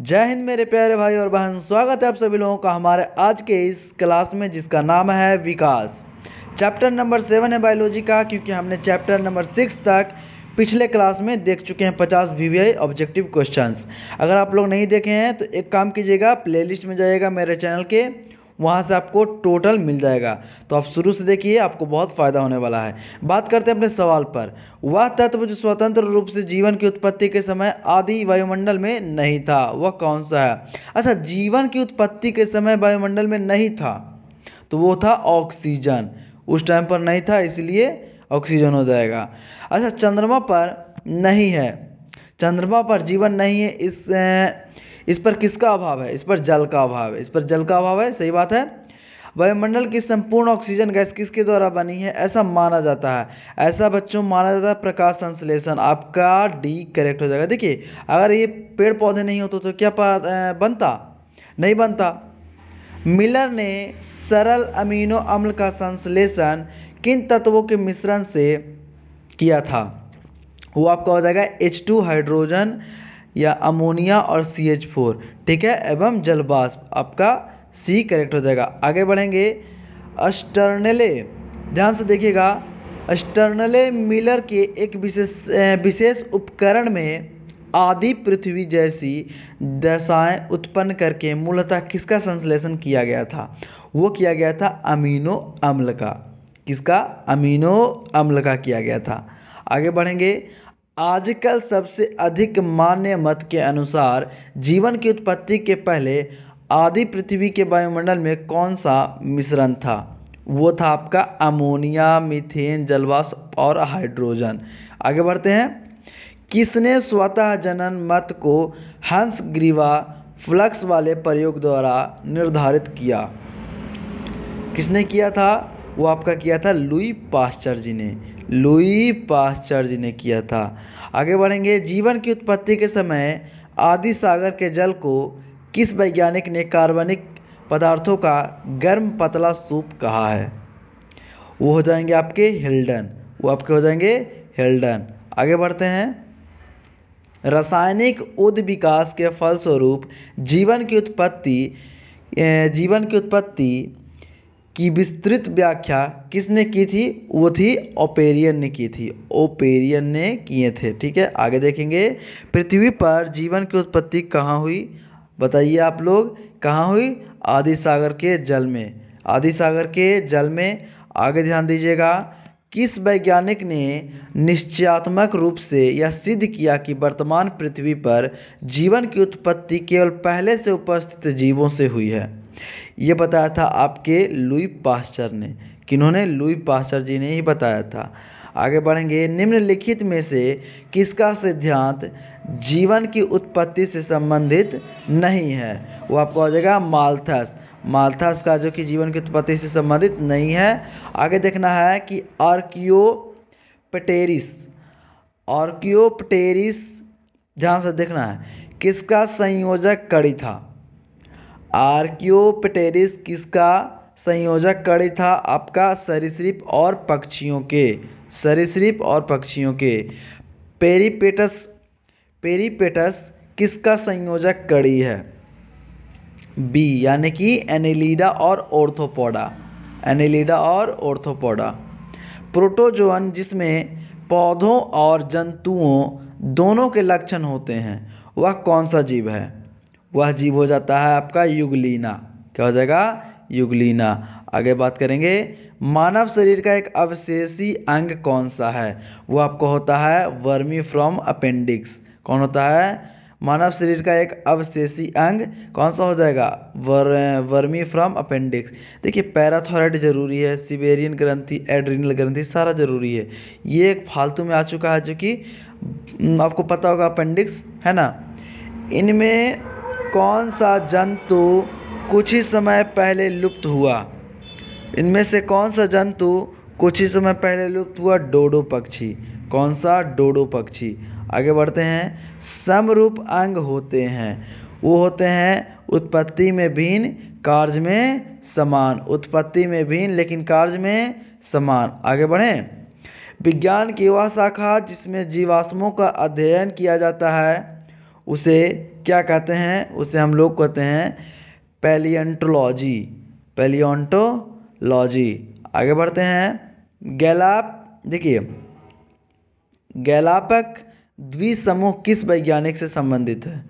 जय हिंद मेरे प्यारे भाई और बहन, स्वागत है आप सभी लोगों का हमारे आज के इस क्लास में जिसका नाम है विकास। चैप्टर नंबर 7 है बायोलॉजी का, क्योंकि हमने चैप्टर नंबर 6 तक पिछले क्लास में देख चुके हैं 50 वीवीआई ऑब्जेक्टिव क्वेश्चंस। अगर आप लोग नहीं देखे हैं तो एक काम कीजिएगा, प्लेलिस्ट में जाइएगा मेरे चैनल के, वहाँ से आपको टोटल मिल जाएगा। तो आप शुरू से देखिए, आपको बहुत फ़ायदा होने वाला है। बात करते हैं अपने सवाल पर। वह तत्व जो स्वतंत्र रूप से जीवन की उत्पत्ति के समय आदि वायुमंडल में नहीं था, वह कौन सा है? अच्छा, जीवन की उत्पत्ति के समय वायुमंडल में नहीं था तो वो था ऑक्सीजन। उस टाइम पर नहीं था, इसलिए ऑक्सीजन हो जाएगा। अच्छा, चंद्रमा पर नहीं है, चंद्रमा पर जीवन नहीं है, इस पर किसका अभाव है? इस पर जल का अभाव है, इस पर जल का अभाव है, सही बात है। वायुमंडल की संपूर्ण ऑक्सीजन गैस किसके द्वारा बनी है? ऐसा माना जाता है, ऐसा बच्चों माना जाता है प्रकाश संश्लेषण। आपका डी करेक्ट हो जाएगा। देखिए, अगर ये पेड़ पौधे नहीं होते तो क्या बनता? नहीं बनता। मिलर ने सरल अमीनो अम्ल का संश्लेषण किन तत्वों के मिश्रण से किया था? वो आपका हो जाएगा H2 हाइड्रोजन या अमोनिया और CH4, ठीक है, एवं जलवाष्प। आपका सी करेक्ट हो जाएगा। आगे बढ़ेंगे। स्टर्नले, ध्यान से देखिएगा, स्टर्नले मिलर के एक विशेष उपकरण में आदि पृथ्वी जैसी दशाएं उत्पन्न करके मूलतः किसका संश्लेषण किया गया था? वो किया गया था अमीनो अम्ल का। किसका? अमीनो अम्ल का किया गया था। आगे बढ़ेंगे। आजकल सबसे अधिक मान्य मत के अनुसार जीवन की उत्पत्ति के पहले आदि पृथ्वी के वायुमंडल में कौन सा मिश्रण था? वो था आपका अमोनिया, मीथेन, जलवाष्प और हाइड्रोजन। आगे बढ़ते हैं। किसने स्वतः जनन मत को हंसग्रीवा फ्लक्स वाले प्रयोग द्वारा निर्धारित किया? किसने किया था? वो आपका किया था लुई पास्चर जी ने। लुई पास्चर जी ने किया था। आगे बढ़ेंगे। जीवन की उत्पत्ति के समय आदि सागर के जल को किस वैज्ञानिक ने कार्बनिक पदार्थों का गर्म पतला सूप कहा है? वो हो जाएंगे आपके हिल्डन। वो आपके हो जाएंगे हिल्डन। आगे बढ़ते हैं। रासायनिक उद्विकास के फलस्वरूप जीवन की उत्पत्ति की विस्तृत व्याख्या किसने की थी? वो थी ओपेरियन ने की थी। ओपेरियन ने किए थे, ठीक है। आगे देखेंगे। पृथ्वी पर जीवन की उत्पत्ति कहाँ हुई? बताइए आप लोग, कहाँ हुई? आदि सागर के जल में। आदि सागर के जल में। आगे ध्यान दीजिएगा। किस वैज्ञानिक ने निश्चयात्मक रूप से यह सिद्ध किया कि वर्तमान पृथ्वी पर जीवन की उत्पत्ति केवल पहले से उपस्थित जीवों से हुई है? ये बताया था आपके लुई पास्चर ने। किन्होंने? लुई पास्चर जी ने ही बताया था। आगे बढ़ेंगे। निम्नलिखित में से किसका सिद्धांत जीवन की उत्पत्ति से संबंधित नहीं है? वो आपको हो जाएगा माल्थस। माल्थस का जो कि जीवन की उत्पत्ति से संबंधित नहीं है। आगे देखना है कि आर्कियोप्टेरिस, ध्यान से देखना है, किसका संयोजक कड़ी था? आर्कियोप्टेरिस किसका संयोजक कड़ी था? आपका सरीसृप और पक्षियों के। सरीसृप और पक्षियों के। पेरिपेटस किसका संयोजक कड़ी है? बी, यानी कि एनेलिडा और ऑर्थोपोडा। एनेलिडा और ऑर्थोपोडा। प्रोटोजोअन, जिसमें पौधों और जंतुओं दोनों के लक्षण होते हैं, वह कौन सा जीव है? वह जीव हो जाता है आपका यूग्लिना। क्या हो जाएगा? यूग्लिना। आगे बात करेंगे। मानव शरीर का एक अवशेषी अंग कौन सा है? वो आपको होता है वर्मीफ्रॉम अपेंडिक्स। कौन होता है? मानव शरीर का एक अवशेषी अंग कौन सा हो जाएगा? वर्मीफ्रॉम अपेंडिक्स। देखिए, पैराथायरॉइड जरूरी है, सिबेरियन ग्रंथि, एड्रिनल ग्रंथि, सारा जरूरी है। ये एक फालतू में आ चुका है, जो कि आपको पता होगा, अपेंडिक्स है ना। इनमें कौन सा जंतु कुछ ही समय पहले लुप्त हुआ? इनमें से कौन सा जंतु कुछ ही समय पहले लुप्त हुआ? डोडो पक्षी। कौन सा? डोडो पक्षी। आगे बढ़ते हैं। समरूप अंग होते हैं, वो होते हैं उत्पत्ति में भिन्न, कार्य में समान। उत्पत्ति में भिन्न लेकिन कार्य में समान। आगे बढ़ें। विज्ञान की वह शाखा जिसमें जीवाश्मों का अध्ययन किया जाता है, उसे क्या कहते हैं? उसे हम लोग कहते हैं पैलियोंटोलॉजी। पैलियोंटोलॉजी। आगे बढ़ते हैं। देखिए, गैलापक द्विसमूह किस वैज्ञानिक से संबंधित है?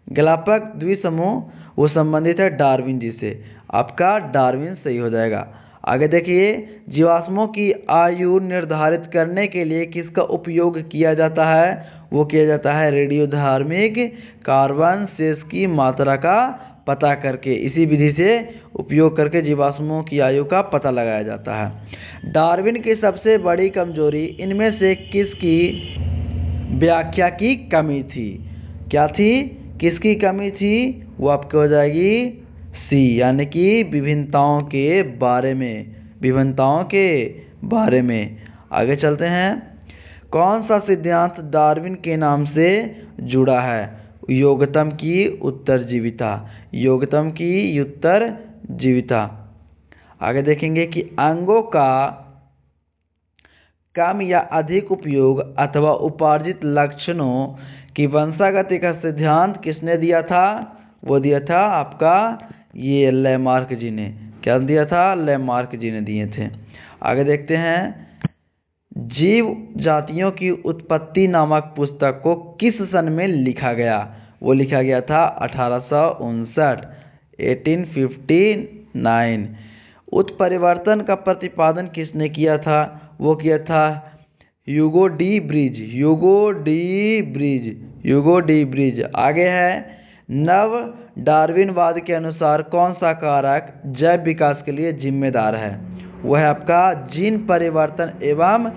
गैलापक द्विसमूह वो संबंधित है डार्विन जी से। आपका डार्विन सही हो जाएगा। आगे देखिए, जीवाश्मों की आयु निर्धारित करने के लिए किसका उपयोग किया जाता है? वो किया जाता है रेडियोधार्मिक कार्बन शेष की मात्रा का पता करके। इसी विधि से उपयोग करके जीवाश्मों की आयु का पता लगाया जाता है। डार्विन की सबसे बड़ी कमजोरी इनमें से किसकी व्याख्या की कमी थी? क्या थी? किसकी कमी थी? वो आपको हो जाएगी सी, यानी कि विभिन्नताओं के बारे में। विभिन्नताओं के बारे में। आगे चलते हैं। कौन सा सिद्धांत डार्विन के नाम से जुड़ा है? योग्यतम की उत्तरजीविता। योग्यतम की उत्तरजीविता। आगे देखेंगे कि अंगों का कम या अधिक उपयोग अथवा उपार्जित लक्षणों की वंशागति का सिद्धांत किसने दिया था? वो दिया था आपका ये लैमार्क जी ने। क्या दिया था? लैमार्क जी ने दिए थे। आगे देखते हैं। जीव जातियों की उत्पत्ति नामक पुस्तक को किस सन में लिखा गया? वो लिखा गया था 1859, 1859। उत्परिवर्तन का प्रतिपादन किसने किया था? वो किया था Hugo de bridge. Hugo de bridge. आगे है, नव डार्विनवाद के अनुसार कौन सा कारक जैव विकास के लिए जिम्मेदार है? वह है आपका जीन परिवर्तन एवं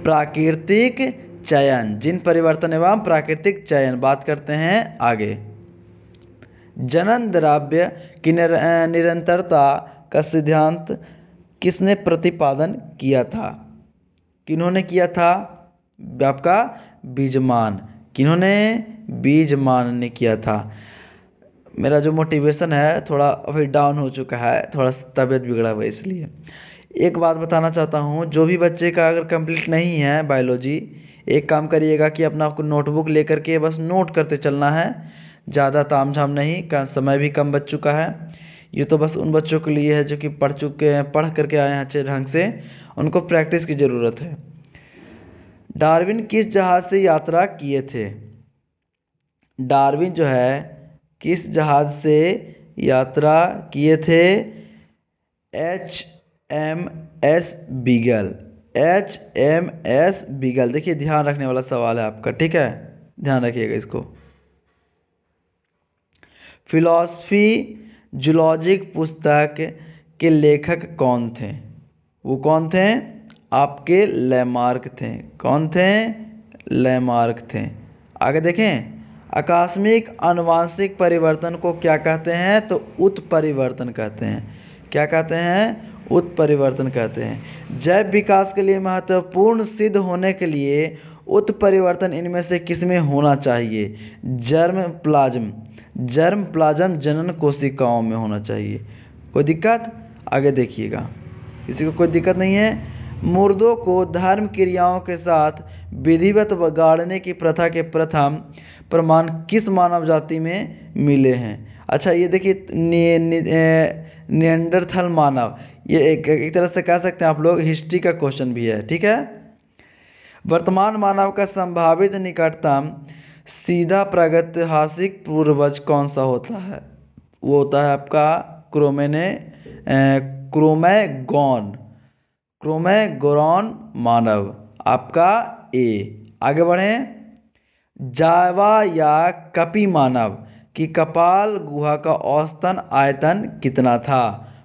प्राकृतिक चयन। जीन परिवर्तन एवं प्राकृतिक चयन। बात करते हैं आगे। जनन द्रव्य की निरंतरता का सिद्धांत किसने प्रतिपादन किया था? किन्होंने किया था? आपका बीजमान। किन्होंने? बीजमान ने किया था। मेरा जो मोटिवेशन है थोड़ा अभी डाउन हो चुका है, थोड़ा तबीयत बिगड़ा हुआ है, इसलिए एक बात बताना चाहता हूँ। जो भी बच्चे का अगर कंप्लीट नहीं है बायोलॉजी, एक काम करिएगा कि अपना आपको नोटबुक लेकर के बस नोट करते चलना है। ज़्यादा तामझाम नहीं, का समय भी कम बच चुका है। ये तो बस उन बच्चों के लिए है जो कि पढ़ करके आए हैं अच्छे ढंग से, उनको प्रैक्टिस की ज़रूरत है। डार्विन किस जहाज़ से यात्रा किए थे? डार्विन जो है किस जहाज़ से यात्रा किए थे? HMS beagle. HMS beagle. देखिए, ध्यान रखने वाला सवाल है आपका, ठीक है, ध्यान रखिएगा इसको। फिलॉसफी जूलॉजिक पुस्तक के लेखक कौन थे? वो कौन थे? आपके लैमार्क थे। कौन थे? लैमार्क थे। आगे देखें। आकस्मिक अनुवांशिक परिवर्तन को क्या कहते हैं? तो उत्परिवर्तन कहते हैं। क्या कहते हैं? उत्परिवर्तन कहते हैं। जैव विकास के लिए महत्वपूर्ण सिद्ध होने के लिए उत्परिवर्तन इनमें से किसमें होना चाहिए? जर्म प्लाज्म जनन कोशिकाओं में होना चाहिए। कोई दिक्कत? आगे देखिएगा, किसी को कोई दिक्कत नहीं है। मुर्दों को धर्म क्रियाओं के साथ विधिवत गाड़ने की प्रथा के प्रथम प्रमाण किस मानव जाति में मिले हैं? अच्छा, ये देखिए, निएंडरथल मानव, ये एक तरह से कह सकते हैं आप लोग, हिस्ट्री का क्वेश्चन भी है, ठीक है। वर्तमान मानव का संभावित निकटतम सीधा प्रागैतिहासिक पूर्वज कौन सा होता है? वो होता है आपका क्रोमैगॉन मानव। आपका ए। आगे बढ़ें। जावा या कपी मानव की कपाल गुहा का औसतन आयतन कितना था?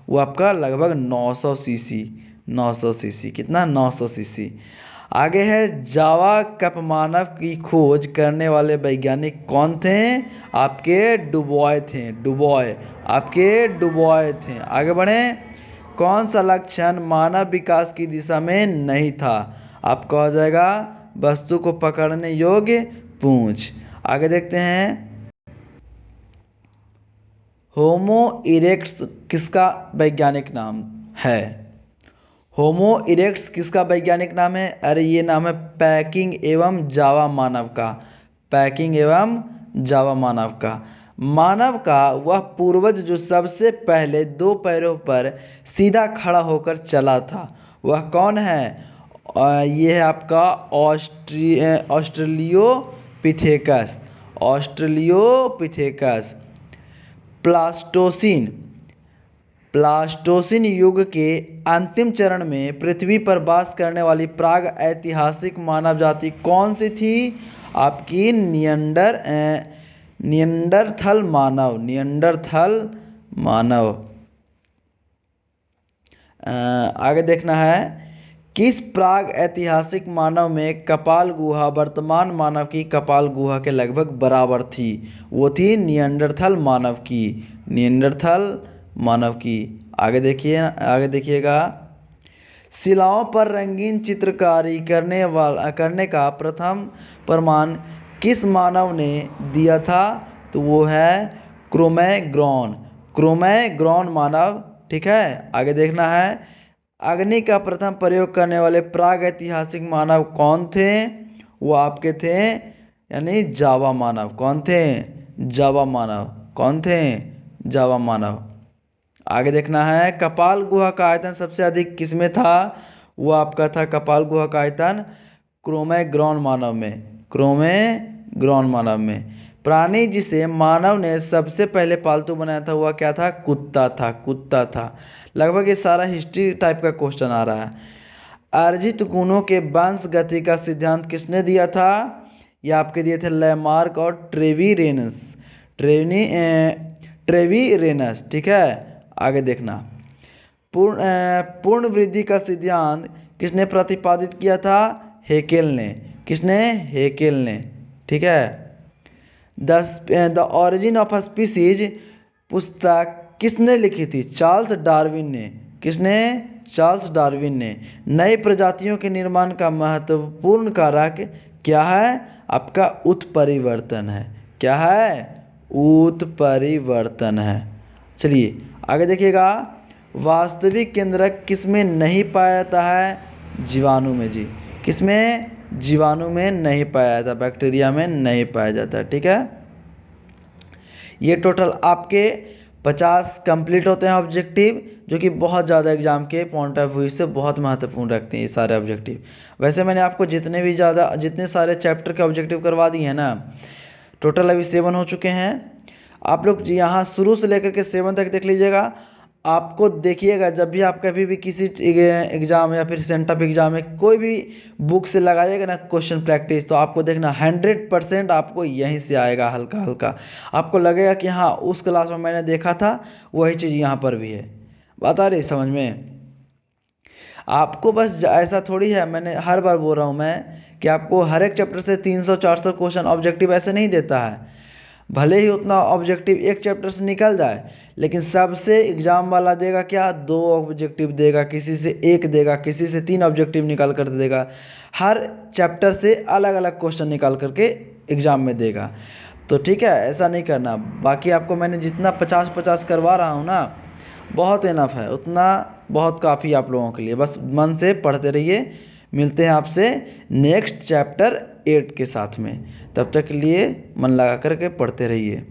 वो आपका लगभग 900 सीसी। 900 सीसी। कितना? 900 सीसी। आगे है, जावा कप मानव की खोज करने वाले वैज्ञानिक कौन थे? आपके डुबॉय थे। आपके डुबॉय थे। आगे बढ़ें। कौन सा लक्षण मानव विकास की दिशा में नहीं था? आपका हो जाएगा वस्तु को पकड़ने योग्य पूंछ। आगे देखते हैं। होमो इरेक्टस किसका वैज्ञानिक नाम है? होमो इरेक्टस किसका वैज्ञानिक नाम है? अरे ये नाम है पैकिंग एवं जावा मानव का। पैकिंग एवं जावा मानव का। मानव का वह पूर्वज जो सबसे पहले 2 पैरों पर सीधा खड़ा होकर चला था, वह कौन है? ये है आपका ऑस्ट्रेलियोपिथेकस। ऑस्ट्रेलियोपिथेकस। प्लास्टोसिन युग के अंतिम चरण में पृथ्वी पर वास करने वाली प्राग ऐतिहासिक मानव जाति कौन सी थी? आपकी नियंडरथल मानव। नियंडरथल मानव। आगे देखना है, किस प्राग ऐतिहासिक मानव में कपाल गुहा वर्तमान मानव की कपाल गुहा के लगभग बराबर थी? वो थी नियंडरथल मानव की। नियंडरथल मानव की। आगे देखिएगा, शिलाओं पर रंगीन चित्रकारी करने का प्रथम प्रमाण किस मानव ने दिया था? तो वो है क्रोमैग्नॉन। क्रोमैग्नॉन मानव। ठीक है। आगे देखना है, अग्नि का प्रथम प्रयोग करने वाले प्राग ऐतिहासिक मानव कौन थे? वो आपके थे यानी जावा मानव। कौन थे? जावा मानव। कौन थे? जावा मानव। आगे देखना है, कपाल गुहा का आयतन सबसे अधिक किसमें था? वो आपका था कपाल गुहा का आयतन क्रोमैग्नॉन मानव में। क्रोमैग्नॉन मानव में। प्राणी जिसे मानव ने सबसे पहले पालतू बनाया था वह क्या था? कुत्ता था। कुत्ता था। लगभग ये सारा हिस्ट्री टाइप का क्वेश्चन आ रहा है। अर्जित गुणों के वंश गति का सिद्धांत किसने दिया था? ये आपके दिए थे लैमार्क और ट्रेविरेनस। ठीक है। आगे देखना, पूर्ण वृद्धि का सिद्धांत किसने प्रतिपादित किया था? हेकेल ने। किसने? हेकेल ने। ठीक है। द ऑरिजिन ऑफ स्पीसीज पुस्तक किसने लिखी थी? चार्ल्स डार्विन ने। किसने? चार्ल्स डार्विन ने। नई प्रजातियों के निर्माण का महत्वपूर्ण कारक क्या है? आपका उत्परिवर्तन है। क्या है? उत्परिवर्तन है। चलिए आगे देखिएगा, वास्तविक केंद्रक किसमें नहीं पाया जाता है? जीवाणु में जी। किसमें? जीवाणु में नहीं पाया जाता, बैक्टीरिया में नहीं पाया जाता। ठीक है। ये टोटल आपके 50 कंप्लीट होते हैं ऑब्जेक्टिव, जो कि बहुत ज़्यादा एग्जाम के पॉइंट ऑफ व्यू से बहुत महत्वपूर्ण रखते हैं ये सारे ऑब्जेक्टिव। वैसे मैंने आपको जितने सारे चैप्टर के ऑब्जेक्टिव करवा दिए हैं ना, टोटल अभी 7 हो चुके हैं। आप लोग यहाँ शुरू से लेकर के 7 तक देख लीजिएगा। आपको देखिएगा, जब भी आप कभी भी किसी एग्जाम या फिर सेंटअप एग्जाम में कोई भी बुक से लगाइएगा ना क्वेश्चन प्रैक्टिस, तो आपको देखना 100% आपको यहीं से आएगा। हल्का हल्का आपको लगेगा कि हाँ उस क्लास में मैंने देखा था वही चीज़ यहाँ पर भी है। बात आ रही समझ में? आपको बस ऐसा थोड़ी है, मैंने हर बार बोल रहा हूँ मैं कि आपको हर एक चैप्टर से 300-400 क्वेश्चन ऑब्जेक्टिव ऐसे नहीं देता है। भले ही उतना ऑब्जेक्टिव एक चैप्टर से निकल जाए, लेकिन सबसे एग्जाम वाला देगा क्या? 2 ऑब्जेक्टिव देगा, किसी से 1 देगा, किसी से 3 ऑब्जेक्टिव निकाल कर देगा। हर चैप्टर से अलग अलग क्वेश्चन निकाल करके एग्जाम में देगा। तो ठीक है, ऐसा नहीं करना। बाकी आपको मैंने जितना 50-50 करवा रहा हूँ ना, बहुत इनफ है, उतना बहुत काफ़ी आप लोगों के लिए। बस मन से पढ़ते रहिए। मिलते हैं आपसे नेक्स्ट चैप्टर 8 के साथ में। तब तक के लिए मन लगा करके पढ़ते रहिए।